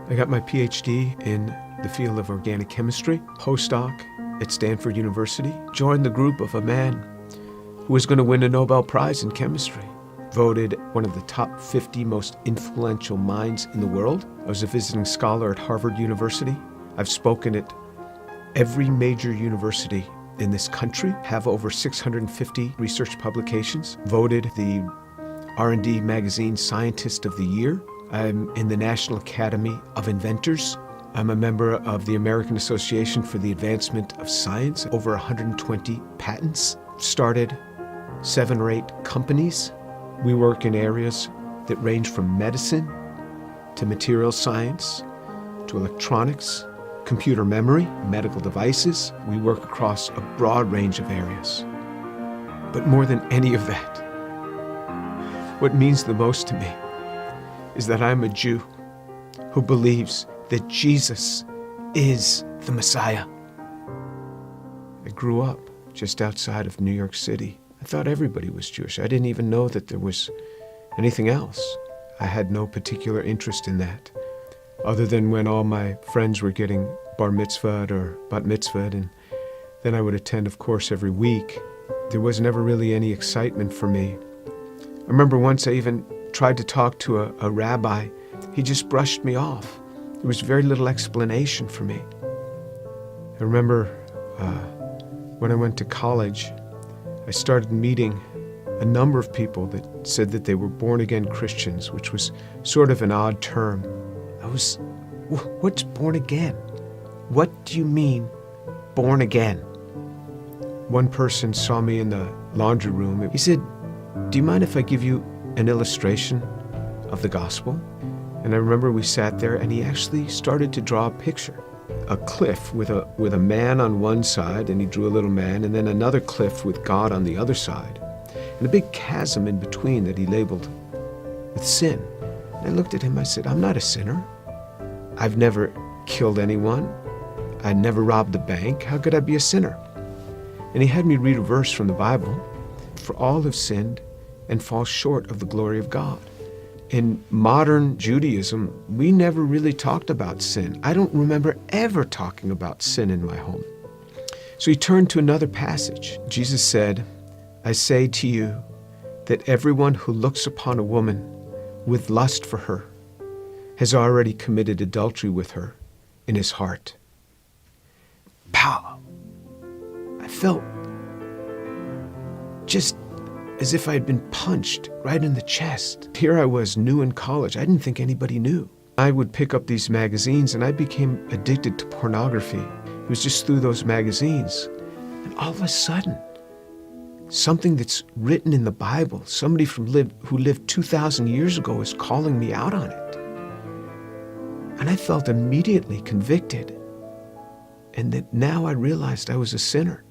I got my PhD in the field of organic chemistry, postdoc at Stanford University, joined the group of a man who was going to win a Nobel Prize in chemistry, voted one of the top 50 most influential minds in the world. I was a visiting scholar at Harvard University. I've spoken at every major university in this country, have over 650 research publications, voted the R&D magazine Scientist of the Year. I'm in the National Academy of Inventors. I'm a member of the American Association for the Advancement of Science, over 120 patents, started 7 or 8 companies. We work in areas that range from medicine to material science to electronics, computer memory, medical devices. We work across a broad range of areas. But more than any of that, what means the most to me is that I'm a Jew who believes that Jesus is the Messiah. I grew up just outside of New York City. I thought everybody was Jewish. I didn't even know that there was anything else. I had no particular interest in that, other than when all my friends were getting bar mitzvahed or bat mitzvahed, and then I would attend, of course, every week. There was never really any excitement for me. I remember once I even tried to talk to a rabbi. He just brushed me off. There was very little explanation for me. I remember when I went to college, I started meeting a number of people that said that they were born-again Christians, which was sort of an odd term. What's born again? What do you mean, born again? One person saw me in the laundry room. He said, "Do you mind if I give you an illustration of the gospel?" And I remember we sat there and he actually started to draw a picture. A cliff with a man on one side, and he drew a little man, and then another cliff with God on the other side, and a big chasm in between that he labeled with sin. And I looked at him, I said, "I'm not a sinner. I've never killed anyone. I never robbed a bank. How could I be a sinner?" And he had me read a verse from the Bible. For all have sinned and fall short of the glory of God. In modern Judaism, we never really talked about sin. I don't remember ever talking about sin in my home. So he turned to another passage. Jesus said, "I say to you that everyone who looks upon a woman with lust for her has already committed adultery with her in his heart." Pow! I felt just as if I had been punched right in the chest. Here I was, new in college. I didn't think anybody knew. I would pick up these magazines and I became addicted to pornography. It was just through those magazines. And all of a sudden, something that's written in the Bible, somebody who lived 2,000 years ago is calling me out on it. And I felt immediately convicted. And that now I realized I was a sinner.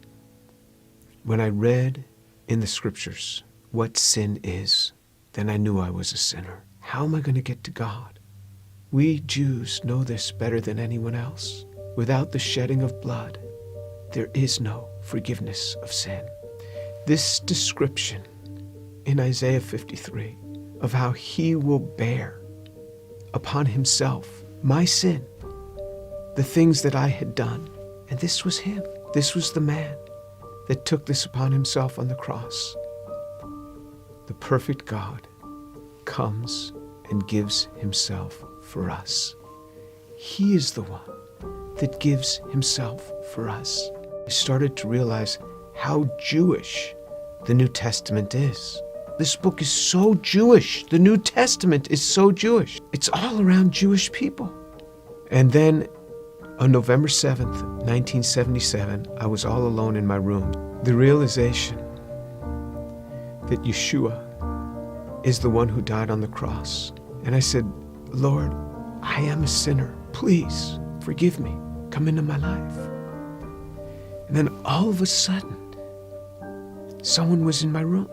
When I read in the scriptures what sin is, then I knew I was a sinner. How am I going to get to God? We Jews know this better than anyone else. Without the shedding of blood, there is no forgiveness of sin. This description in Isaiah 53 of how he will bear upon himself my sin, the things that I had done, and this was him. This was the man that took this upon himself on the cross. The perfect God comes and gives himself for us. He is the one that gives himself for us. I started to realize how Jewish the New Testament is. This book is so Jewish. The New Testament is so Jewish. It's all around Jewish people. And then on November 7th, 1977, I was all alone in my room. The realization that Yeshua is the one who died on the cross. And I said, "Lord, I am a sinner. Please forgive me. Come into my life." And then all of a sudden, someone was in my room.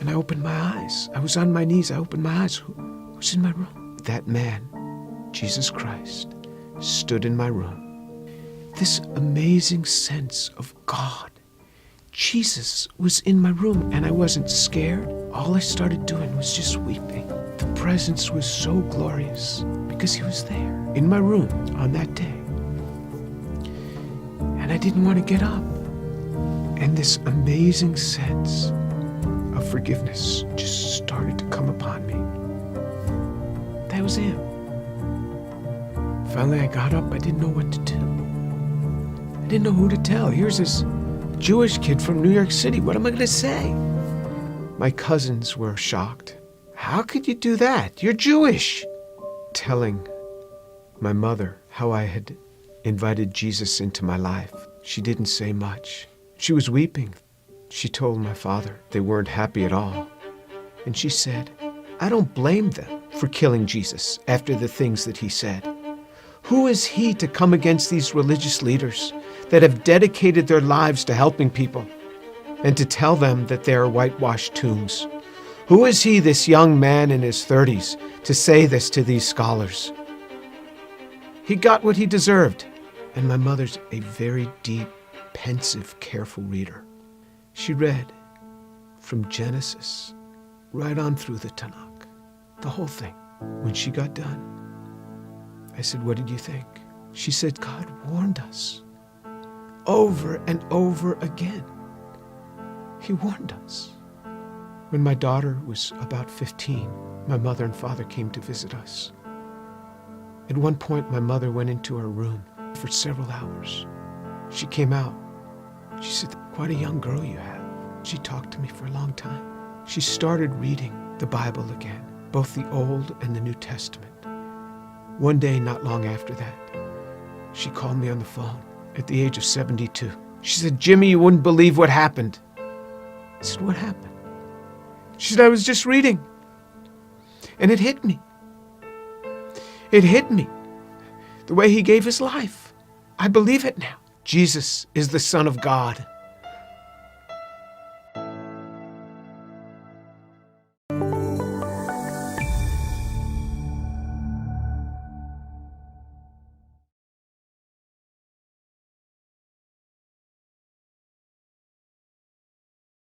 And I opened my eyes. I was on my knees. I opened my eyes. Who's in my room? That man, Jesus Christ, stood in my room. This amazing sense of God. Jesus was in my room, and I wasn't scared. All I started doing was just weeping. The presence was so glorious because he was there in my room on that day. And I didn't want to get up. And this amazing sense of forgiveness just started to come upon me. That was him. Finally, I got up. I didn't know what to do. I didn't know who to tell. Here's this Jewish kid from New York City. What am I going to say? My cousins were shocked. How could you do that? You're Jewish. Telling my mother how I had invited Jesus into my life. She didn't say much. She was weeping. She told my father they weren't happy at all. And she said, I don't blame them for killing Jesus after the things that he said. Who is he to come against these religious leaders that have dedicated their lives to helping people and to tell them that they are whitewashed tombs? Who is he, this young man in his 30s, to say this to these scholars? He got what he deserved. And my mother's a very deep, pensive, careful reader. She read from Genesis right on through the Tanakh, the whole thing. When she got done, I said, what did you think? She said, God warned us over and over again. He warned us. When my daughter was about 15, my mother and father came to visit us. At one point, my mother went into her room for several hours. She came out. She said, quite a young girl you have. She talked to me for a long time. She started reading the Bible again, both the Old and the New Testament. One day, not long after that, she called me on the phone at the age of 72. She said, Jimmy, you wouldn't believe what happened. I said, what happened? She said, I was just reading. And it hit me. It hit me. The way he gave his life. I believe it now. Jesus is the Son of God.